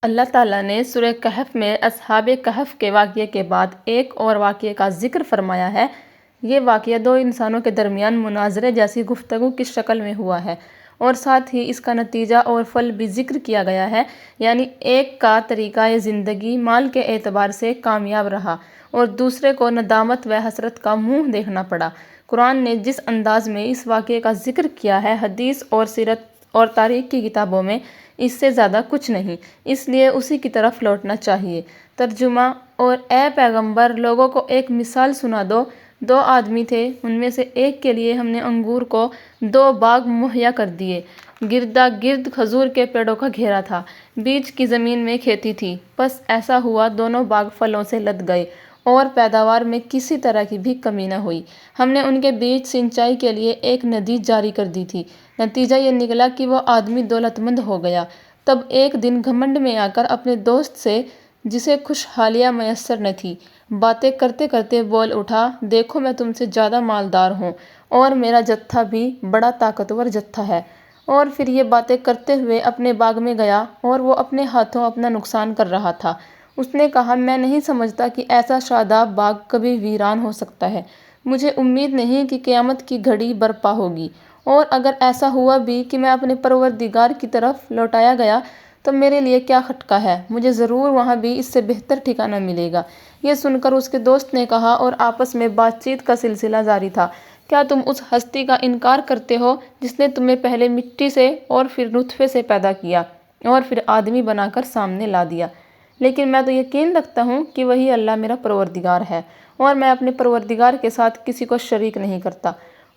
اللہ تعالیٰ نے سورہ کہف میں اصحاب کہف کے واقعے کے بعد ایک اور واقعے کا ذکر فرمایا ہے۔ یہ واقعہ دو انسانوں کے درمیان مناظرے جیسی گفتگو کی شکل میں ہوا ہے، اور ساتھ ہی اس کا نتیجہ اور پھل بھی ذکر کیا گیا ہے، یعنی ایک کا طریقہ زندگی مال کے اعتبار سے کامیاب رہا اور دوسرے کو ندامت و حسرت کا منہ دیکھنا پڑا۔ قرآن نے جس انداز میں اس واقعے کا ذکر کیا ہے، حدیث اور سیرت اور تاریخ کی کتابوں میں اس سے زیادہ کچھ نہیں، اس لیے اسی کی طرف لوٹنا چاہیے۔ ترجمہ: اور اے پیغمبر، لوگوں کو ایک مثال سنا دو۔ دو آدمی تھے، ان میں سے ایک کے لیے ہم نے انگور کو دو باغ مہیا کر دیے۔ گردا گرد کھجور کے پیڑوں کا گھیرا تھا، بیچ کی زمین میں کھیتی تھی۔ بس ایسا ہوا، دونوں باغ پھلوں سے لد گئے اور پیداوار میں کسی طرح کی بھی کمی نہ ہوئی۔ ہم نے ان کے بیچ سینچائی کے لیے ایک ندی جاری کر دی تھی۔ نتیجہ یہ نکلا کہ وہ آدمی دولت مند ہو گیا۔ تب ایک دن گھمنڈ میں آ کر اپنے دوست سے، جسے خوشحالیاں میسر نہ تھیں، باتیں کرتے کرتے بول اٹھا، دیکھو میں تم سے زیادہ مالدار ہوں اور میرا جتھا بھی بڑا طاقتور جتھا ہے۔ اور پھر یہ باتیں کرتے ہوئے اپنے باغ میں گیا اور وہ اپنے ہاتھوں اپنا نقصان کر رہا تھا۔ اس نے کہا، میں نہیں سمجھتا کہ ایسا شاداب باغ کبھی ویران ہو سکتا ہے۔ مجھے امید نہیں کہ قیامت کی گھڑی برپا ہوگی، اور اگر ایسا ہوا بھی کہ میں اپنے پروردگار کی طرف لوٹایا گیا تو میرے لیے کیا خٹکا ہے، مجھے ضرور وہاں بھی اس سے بہتر ٹھکانہ ملے گا۔ یہ سن کر اس کے دوست نے کہا، اور آپس میں بات چیت کا سلسلہ جاری تھا، کیا تم اس ہستی کا انکار کرتے ہو جس نے تمہیں پہلے مٹی سے اور پھر نطفے سے پیدا کیا اور پھر آدمی بنا کر سامنے لا دیا؟ لیکن میں تو یقین رکھتا ہوں کہ وہی اللہ میرا پروردگار ہے، اور میں اپنے پروردگار کے ساتھ کسی کو شریک نہیں کرتا۔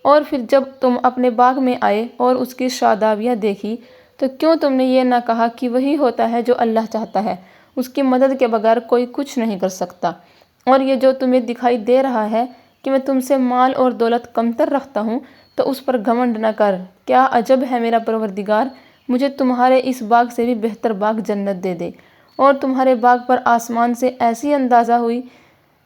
اور پھر جب تم اپنے باغ میں آئے اور اس کی شادابیاں دیکھی تو کیوں تم نے یہ نہ کہا کہ وہی ہوتا ہے جو اللہ چاہتا ہے، اس کی مدد کے بغیر کوئی کچھ نہیں کر سکتا؟ اور یہ جو تمہیں دکھائی دے رہا ہے کہ میں تم سے مال اور دولت کمتر رکھتا ہوں، تو اس پر گھمنڈ نہ کر۔ کیا عجب ہے میرا پروردگار مجھے تمہارے اس باغ سے بھی بہتر باغ جنت دے دے، اور تمہارے باغ پر آسمان سے ایسی اندازہ ہوئی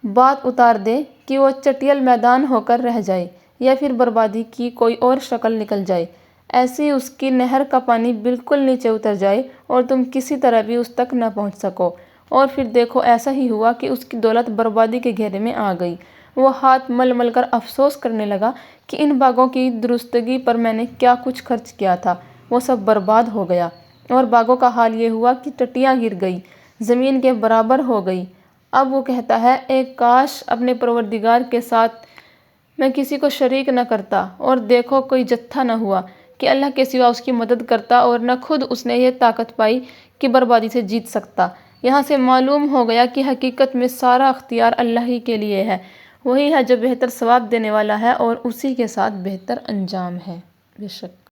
بات اتار دے کہ وہ چٹیل میدان ہو کر رہ جائے، یا پھر بربادی کی کوئی اور شکل نکل جائے۔ ایسی اس کی نہر کا پانی بالکل نیچے اتر جائے اور تم کسی طرح بھی اس تک نہ پہنچ سکو۔ اور پھر دیکھو ایسا ہی ہوا کہ اس کی دولت بربادی کے گھیرے میں آ گئی۔ وہ ہاتھ مل مل کر افسوس کرنے لگا کہ ان باغوں کی درستگی پر میں نے کیا کچھ خرچ کیا تھا، وہ سب برباد ہو گیا۔ اور باغوں کا حال یہ ہوا کہ ٹٹیاں گر گئی، زمین کے برابر ہو گئی۔ اب وہ کہتا ہے، اے کاش اپنے پروردگار کے ساتھ میں کسی کو شریک نہ کرتا، اور دیکھو کوئی جتھا نہ ہوا کہ اللہ کے سوا اس کی مدد کرتا، اور نہ خود اس نے یہ طاقت پائی کہ بربادی سے جیت سکتا۔ یہاں سے معلوم ہو گیا کہ حقیقت میں سارا اختیار اللہ ہی کے لیے ہے، وہی ہے جو بہتر ثواب دینے والا ہے اور اسی کے ساتھ بہتر انجام ہے۔ بے شک